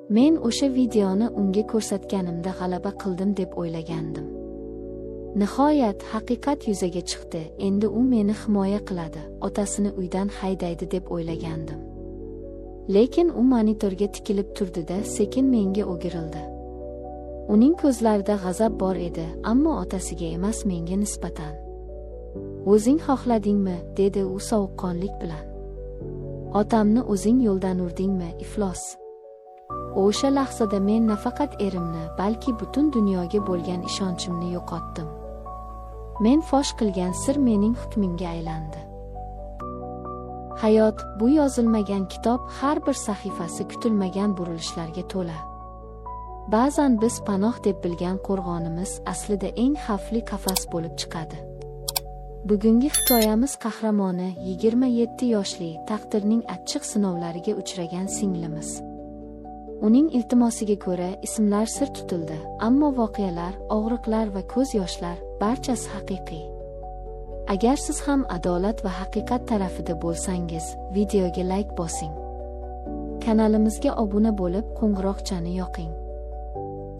Men o'sha videoni unga ko'rsatganimda g'alaba qildim deb o'ylagandim. Nihoyat haqiqat yuzaga chiqdi. Endi u meni himoya qiladi, otasini uydan haydaydi deb o'ylagandim. Lekin u monitorga tikilib turdi-da, sekin menga o'girildi. Uning ko'zlarida g'azab bor edi, ammo otasiga emas, menga nisbatan. "O'zing xohladingmi?" dedi u sovuqqonlik bilan. "Otamni o'zing yo'ldan urdingmi, iflos?" O'sha lahzada men nafaqat erimni, balki butun dunyoga bo'lgan ishonchimni yo'qotdim. Men fosh qilgan sir mening hukmimga aylandi. Hayot bu yozilmagan kitob, har bir sahifasi kutilmagan burilishlarga to'la. Ba'zan biz panoh deb bilgan qo'rg'onimiz aslida eng xavfli qafas bo'lib chiqadi. Bugungi hikoyamiz qahramoni 27 yoshli, taqdirning achchiq sinovlariga uchragan singlimiz. Uning iltimosiga ko'ra ismlar sir tutildi, ammo voqealar, og'riqlar va ko'z yoshlar barchasi haqiqiy. Agar siz ham adolat va haqiqat tarafida bo'lsangiz, videoga like bosing. Kanalimizga obuna bo'lib, qo'ng'iroqchani yoqing.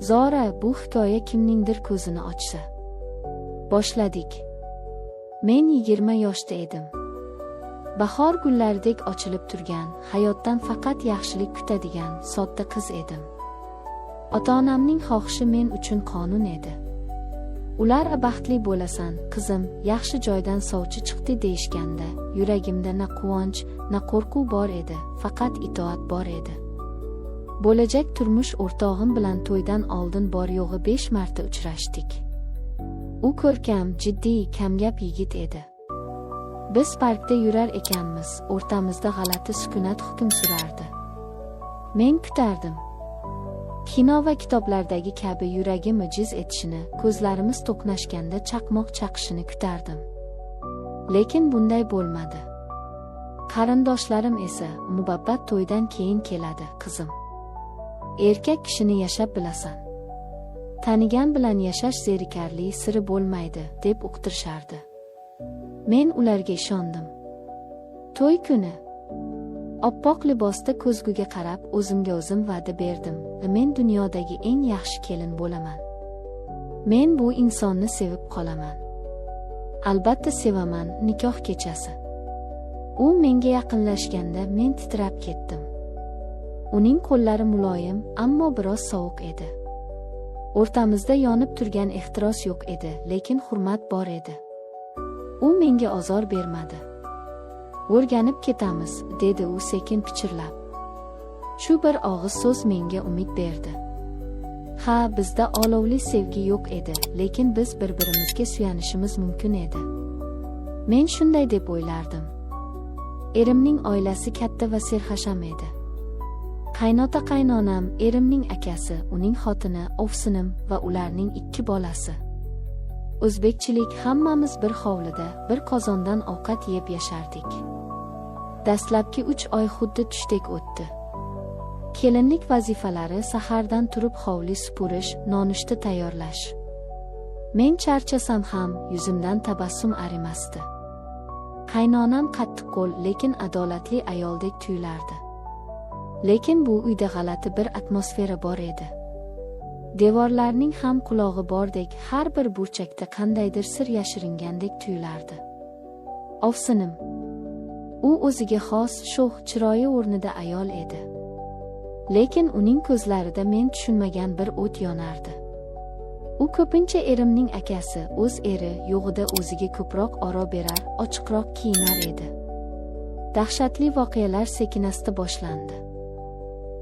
Zora bu hikoya kimningdir ko'zini ochsa. Boshladik. Men 20 yoshda edim. Bahor gullaridek ochilib turgan, hayotdan faqat yaxshilik kutadigan sodda qiz edim. Ota-onamning xohishi men uchun qonun edi. Ular "Baxtli bo'lasan, qizim, yaxshi joydan sovchi chiqdi" deyishganda, yuragimda na quvonch, na qo'rquv bor edi, faqat itoat bor edi. Bo'lajak turmush o'rtog'im bilan to'ydan oldin bor yo'g'i 5 marta uchrashdik. U ko'rkam, jiddiy, kamgap yigit edi. Biz parkda yurar ekanmiz, o'rtamizda g'alati sukunat hukm surardi. Men kutardim. Kino va kitoblardagi kabi yuragim jiz etishini, ko'zlarimiz to'qnashganda chaqmoq chaqishini kutardim. Lekin bunday bo'lmadi. Qarindoshlarim esa "Muhabbat to'ydan keyin keladi, qizim. Erkak kishini yashab bilasan. Tanigan bilan yashash zerikarli, siri bo'lmaydi" deb uqtirishardi. Men ularga ishondim. To'y kuni oppoq libosda ko'zguga qarab o'zimga o'zim va'da berdim. Men dunyodagi eng yaxshi kelin bo'laman. Men bu insonni sevib qolaman. Albatta sevaman. Nikoh kechasi. U menga yaqinlashganda men titrab ketdim. Uning qo'llari muloyim, ammo biroz sovuq edi. O'rtamizda yonib turgan ehtiros yo'q edi, lekin hurmat bor edi. U menga ozor bermadi. "O'rganib ketamiz", dedi u sekin pichirlab. Shu bir og'iz so'z menga umid berdi. Ha, bizda olovli sevgi yo'q edi, lekin biz bir-birimizga suyanishimiz mumkin edi. Men shunday deb o'ylardim. Erimning oilasi katta va serhasham edi. Qaynota-qaynonam, erimning akasi, uning xotini, ovsinim va ularning 2 bolasi. O'zbekchilik, hammamiz bir hovlida, bir qozondan ovqat yeb yashardik. Dastlabki 3 oy xuddi tushdek o'tdi. Kelinlik vazifalari sahardan turib hovli supurish, nonushta tayyorlash. Men charchasam ham yuzimdan tabassum arimasdi. Qaynonam qattiqqo'l, lekin adolatli ayoldek tuyulardi. Lekin bu uyda g'alati bir atmosfera bor edi. Devorlarning ham qulog'i bordek, har bir burchakda qandaydir sir yashiringandek tuyulardi. Ovsinim. U o'ziga xos, sho'x, chiroyi o'rnida ayol edi. Lekin uning ko'zlarida men tushunmagan bir o't yonardi. U ko'pincha erimning akasi, o'z eri yo'g'ida o'ziga ko'proq oro berar, ochiqroq kiyinar edi. Dahshatli voqealar sekinasta boshlandi.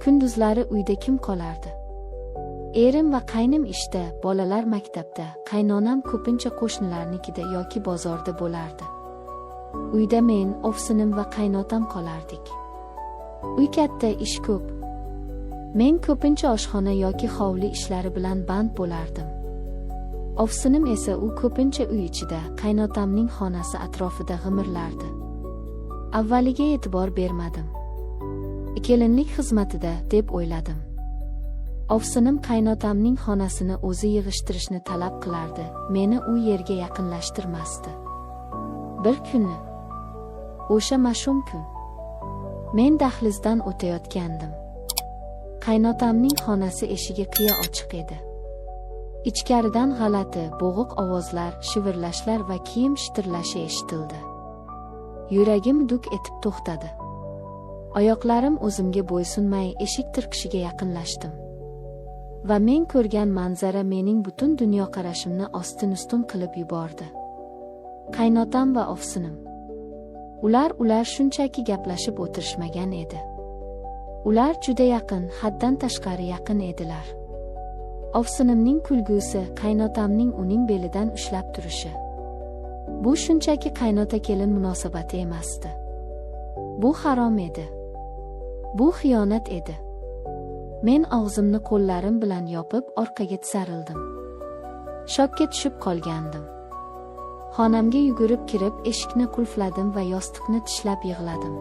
Kunduzlari uyda kim qolardi? Erim va qaynim ishda, bolalar maktabda, qaynonam ko'pincha qo'shnilarnikida yoki bozorda bo'lardi. Uyda men, ovsinim va qaynotam qolardik. Uy katta, ish ko'p. Men ko'pincha oshxona yoki hovli ishlari bilan band bo'lardim. Ovsinim esa u ko'pincha uy ichida, qaynotamning xonasi atrofida g'imirlardi. Avvaliga e'tibor bermadim. Kelinlik xizmatida deb o'yladim. Ovsinim qaynotamning xonasini o'zi yig'ishtirishni talab qilardi, meni u yerga yaqinlashtirmasdi. Bir kuni, o'sha mash'um kun, men dahlizdan o'tayotgandim. Qaynotamning xonasi eshigi qiya ochiq edi. Ichkaridan g'alati, bo'g'iq ovozlar, shivirlashlar va kiyim shitirlashi eshitildi. Yuragim duk etib to'xtadi. Oyoqlarim o'zimga bo'ysunmay eshik tirqishiga yaqinlashdim. Va men ko'rgan manzara mening butun dunyoqarashimni ostin-ustun qilib yubordi. Qaynotam va ovsinim. Ular shunchaki gaplashib o'tirishmagan edi. Ular juda yaqin, haddan tashqari yaqin edilar. Ovsinimning kulgusi, qaynotamning uning belidan ushlab turishi. Bu shunchaki qaynota-kelin munosabati emasdi. Bu harom edi. Bu xiyonat edi. Men og'zimni qo'llarim bilan yopib orqaga tisarildim. Shokka tushib qolgandim. Xonamga yugurib kirib eshikni qulfladim va yostiqni tishlab yig'ladim.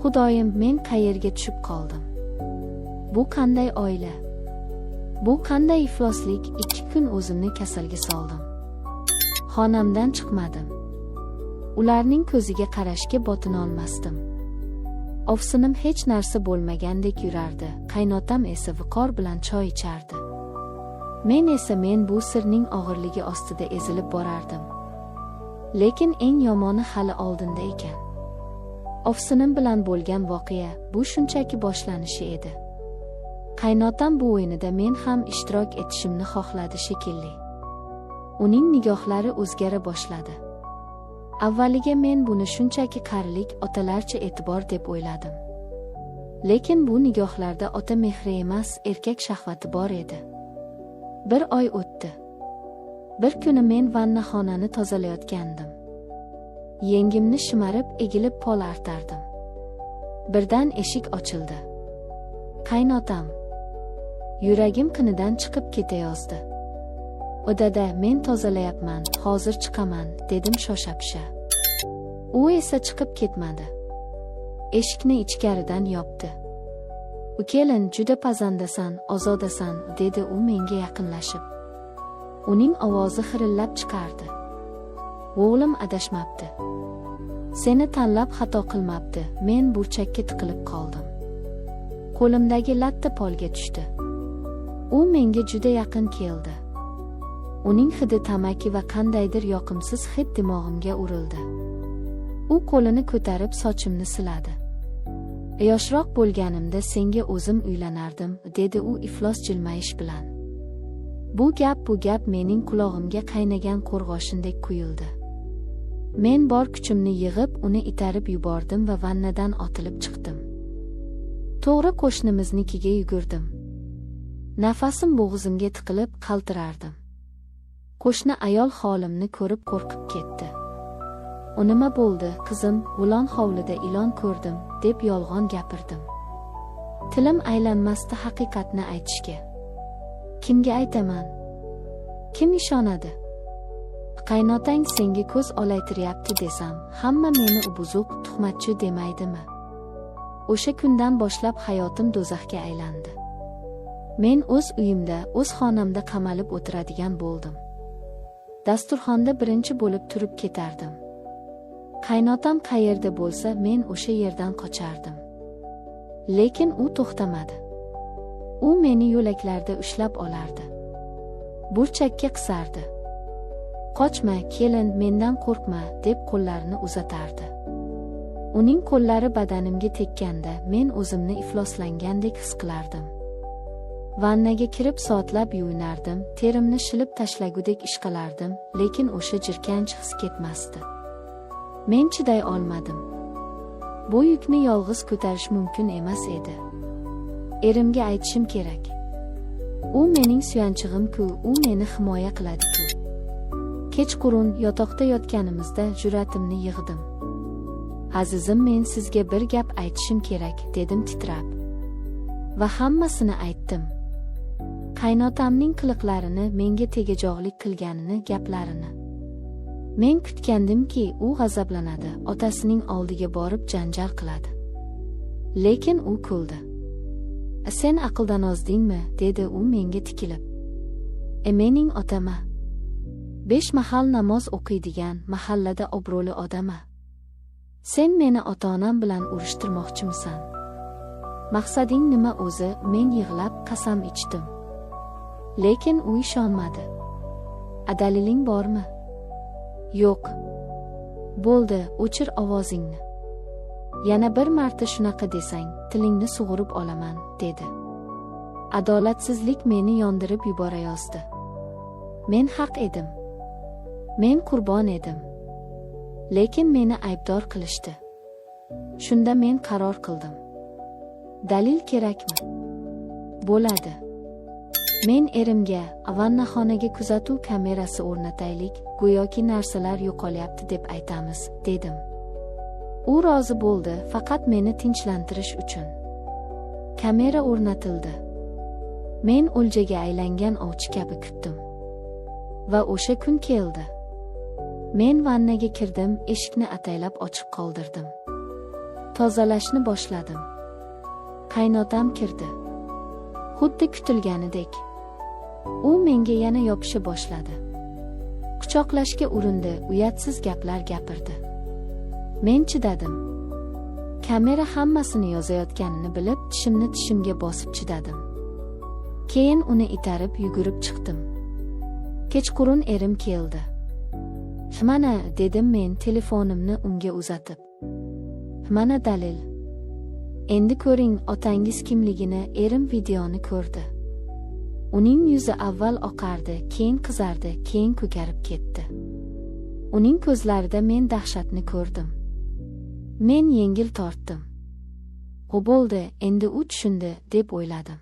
Xudoyim, men qayerga tushib qoldim? Bu qanday oila? Bu qanday ifloslik? 2 kun o'zimni kasalga soldim. Xonamdan chiqmadim. Ularning ko'ziga qarashga botina olmasdim. Ovsinim hech narsa bo'lmagandek yurardi, qaynotam esa viqor bilan choy ichardi. Men bu sirning og'irligi ostida ezilib borardim. Lekin eng yomoni hali oldinda ekan. Ovsinim bilan bo'lgan voqea bu shunchaki boshlanishi edi. Qaynotam bu o'yinida men ham ishtirok etishimni xohladi shekilli. Uning nigohlari o'zgara boshladi. Avvaliga men buni shunchaki qarilik, otalarcha e'tibor deb o'yladim. Lekin bu nigohlarda ota mehri emas, erkak shahvati bor edi. Bir oy o'tdi. Bir kuni men vannaxonani tozalayotgandim. Yengimni shimarib, egilib pol artardim. Birdan eshik ochildi. Qaynotam. Yuragim qinidan chiqib ketayozdi. Odada, men tozalayapman, hozir chiqaman, dedim shosha-pisha. U esa chiqib ketmadi. Eshikni ichkaridan yopdi. "Kelin, juda pazandasan, ozodasan", dedi u menga yaqinlashib. Uning ovozi xirillab chiqardi. "O'g'lim adashmabdi. Seni tanlab xato qilmabdi." Men burchakka tiqilib qoldim. Qo'limdagi latta polga tushdi. U menga juda yaqin keldi. Uning hidi tamaki va qandaydir yoqimsiz hid dimog'imga urildi. U qo'lini ko'tarib sochimni siladi. "Yoshroq bo'lganimda senga o'zim uylanardim", dedi u iflos jilmayish bilan. Bu gap mening qulog'imga qaynagan qo'rg'oshindek quyildi. Men bor kuchimni yig'ib uni itarib yubordim va vannadan otilib chiqdim. To'g'ri qo'shnimiznikiga yugurdim. Nafasim bo'g'zimga tiqilib qaltirardim. Qo'shni ayol holimni ko'rib qo'rqib ketdi. "U nima bo'ldi, qizim? G'ulon hovlida ilon ko'rdim", deb yolg'on gapirdim. Tilim aylanmasdi haqiqatni aytishga. Kimga aytaman? Kim ishonadi? Qaynotang senga ko'z olaytiryapti desam, hamma meni buzuq, tuhmatchi demaydimi? O'sha kundan boshlab hayotim do'zaxga aylandi. Men o'z uyimda, o'z xonamda qamalib o'tiradigan bo'ldim. Dasturxonda birinchi bo'lib turib ketardim. Qaynotam qayerda bo'lsa, men o'sha yerdan qochardim. Lekin u to'xtamadi. U meni yo'laklarda ushlab olardi. Burchakka qisardi. "Qochma, kelin, mendan qo'rqma", deb qo'llarini uzatardi. Uning qo'llari badanimga tekkanda men o'zimni ifloslangandek his qilardim. Vannaga kirib soatlab yuvinardim, terimni shilib tashlagudek ishqalardim, lekin o'sha jirkanch his ketmasdi. Men chiday olmadim. Bu yukni yolg'iz ko'tarish mumkin emas edi. Erimga aytishim kerak. U mening suyanchig'im-ku, u meni himoya qiladi-ku. Kechqurun yotoqda yotganimizda jur'atimni yig'dim. "Azizim, men sizga bir gap aytishim kerak", dedim titrab. Va hammasini aytdim. Qaynotamning qiliqlarini, menga tegajog'lik qilganini, gaplarini. Men kutgandimki, u g'azablanadi, otasining oldiga borib janjal qiladi. Lekin u kuldi. "Sen aqldan ozdingmi?" dedi u menga tikilib. Mening otama. 5 mahal namoz o'qiydigan, mahallada obro'li odama. Sen meni ota-onam bilan urushtirmoqchimisan? Maqsading nima o'zi? Men yig'lab qasam ichdim. Lekin u ishonmadi. Daliling bormi? Yo'q. Bo'ldi, o'chir ovozingni. Yana bir marta shunaqa desang, tilingni sug'urib olaman, dedi. Adolatsizlik meni yondirib yuborayozdi. Men haq edim. Men qurbon edim. Lekin meni aybdor qilishdi. Shunda men qaror qildim. Dalil kerakmi? Bo'ladi. Men erimga vannaxonaga kuzatuv kamerasi o'rnataylik, go'yoki narsalar yo'qolyapti deb aytamiz, dedim. U rozi bo'ldi, faqat meni tinchlantirish uchun. Kamera o'rnatildi. Men o'ljaga aylangan ovchi kabi kutdim. Va o'sha kun keldi. Men vannaga kirdim, eshikni ataylab ochiq qoldirdim. Tozalashni boshladim. Qaynotam kirdi. Xuddi kutilganidek. U menga yana yopisha boshladi. Quchoqlashga urindi, uyatsiz gaplar gapirdi. Men chidadim. Kamera hammasini yozayotganini bilib, tishimni tishimga bosib chidadim. Keyin uni itarib yugurib chiqdim. Kechqurun erim keldi. "Mana", dedim men telefonimni unga uzatib. "Mana dalil. Endi ko'ring otangiz kimligini." Erim videoni ko'rdi. Uning yuzi avval oqardi, keyin qizardi, keyin ko'karib ketdi. Uning ko'zlarida men dahshatni ko'rdim. Men yengil tortdim. "O bo'ldi, endi u tushundi", deb o'yladim.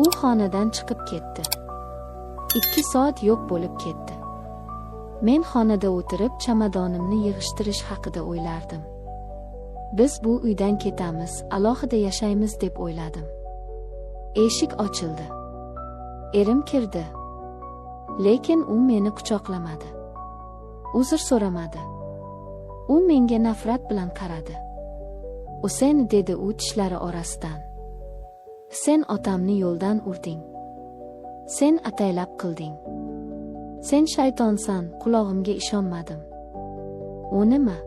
U xonadan chiqib ketdi. 2 soat yo'q bo'lib ketdi. Men xonada o'tirib chamadonimni yig'ishtirish haqida o'ylardim. Biz bu uydan ketamiz, alohida yashaymiz deb o'yladim. Eshik ochildi. Erim kirdi. Lekin u meni quchoqlamadi. Uzr so'ramadi. U menga nafrat bilan qaradi. "O sen", dedi u tishlari orasidan. "Sen otamni yo'ldan urding. Sen ataylab qilding. Sen shaytonsan", qulog'imga ishonmadim. "U nima?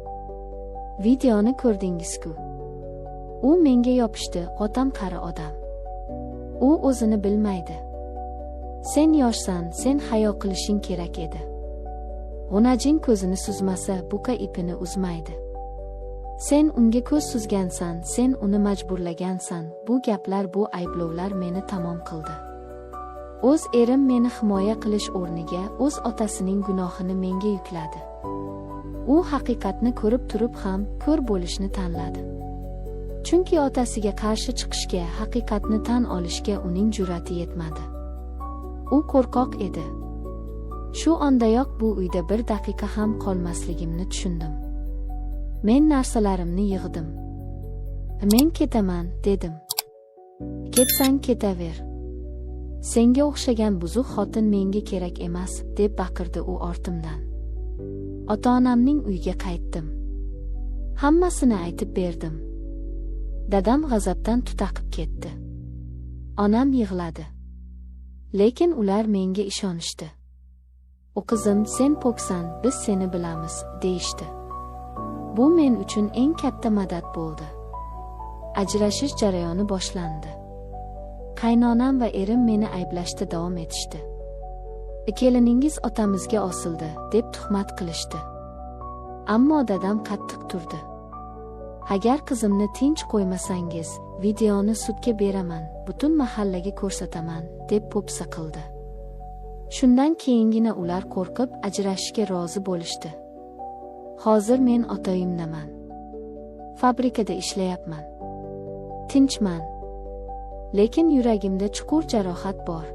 Videoni ko'rdingiz-ku?" U menga yopishdi, "Otam qari odam. U o'zini bilmaydi. Sen yoshsan, sen hayo qilishing kerak edi. G'unajing ko'zini suzmasa, buqa ipini uzmaydi. Sen unga ko'z suzgansan, sen uni majburlagansan." Bu gaplar, bu ayblovlar meni tamom qildi. O'z erim meni himoya qilish o'rniga o'z otasining gunohini menga yukladi. U haqiqatni ko'rib turib ham ko'r bo'lishni tanladi. Chunki otasiga qarshi chiqishga, haqiqatni tan olishga uning jur'ati yetmadi. U qo'rqoq edi. Shu ondayoq bu uyda bir daqiqa ham qolmasligimni tushundim. Men narsalarimni yig'dim. "Men ketaman", dedim. "Ketsang ketaver. Senga o'xshagan buzuq xotin menga kerak emas", deb baqirdi u ortimdan. Ota-onamning uyiga qaytdim. Hammasini aytib berdim. Dadam g'azabdan tutaqib ketdi. Onam yig'ladi. Lekin ular menga ishonishdi. "O qizim, sen poksan, biz seni bilamiz", deyishdi. Bu men uchun eng katta madad bo'ldi. Ajrashish jarayoni boshlandi. Qaynonam va erim meni ayblashda davom etishdi. "Keliningiz otamizga osildi", deb tuhmat qilishdi. Ammo dadam qattiq turdi. "Agar qizimni tinch qo'ymasangiz, videoni sudga beraman, butun mahallaga ko'rsataman", deb po'pisa qildi. Shundan keyingina ular qo'rqib ajrashishga rozi bo'lishdi. Hozir men ota-uyimdaman. Fabrikada ishlayapman. Tinchman. Lekin yuragimda chuqur jarohat bor.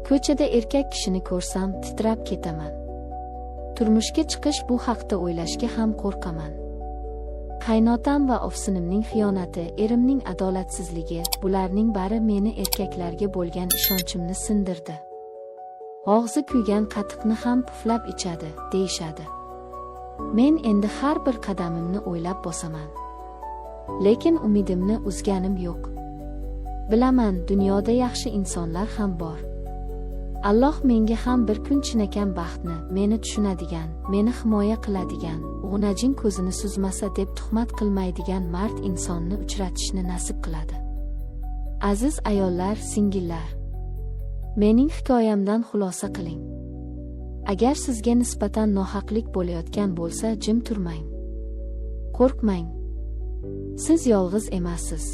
Ko'chada erkak kishini ko'rsam titrab ketaman. Turmushga chiqish bu haqda o'ylashga ham qo'rqaman. Qaynotam va ovsinimning xiyonati, erimning adolatsizligi, bularning bari meni erkaklarga bo'lgan ishonchimni sindirdi. Og'zi kuygan qatiqni ham puflab ichadi, deyishadi. Men endi har bir qadamimni o'ylab bosaman. Lekin umidimni uzganim yo'q. Bilaman, dunyoda yaxshi insonlar ham bor. Alloh menga ham bir kun chinakam baxtni, meni tushunadigan, meni himoya qiladigan, g'unajin ko'zini suzmasa deb tuhmat qilmaydigan mard insonni uchratishni nasib qiladi. Aziz ayollar, singillar, mening hikoyamdan xulosa qiling. Agar sizga nisbatan nohaqlik bo'layotgan bo'lsa, jim turmang. Qo'rqmang. Siz yolg'iz emassiz.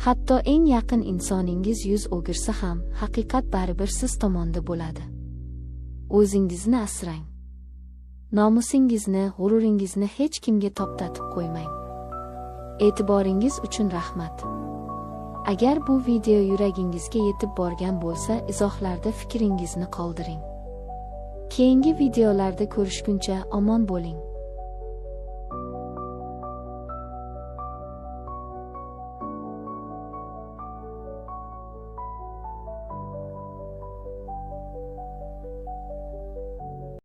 Hatto eng yaqin insoningiz yuz o'girsa ham, haqiqat baribir siz tomonda bo'ladi. O'zingizni asrang. Nomusingizni, g'ururingizni hech kimga toptatib qo'ymang. E'tiboringiz uchun rahmat. Agar bu video yuragingizga yetib borgan bo'lsa, izohlarda fikringizni qoldiring. Keyingi videolarda ko'rishguncha omon bo'ling.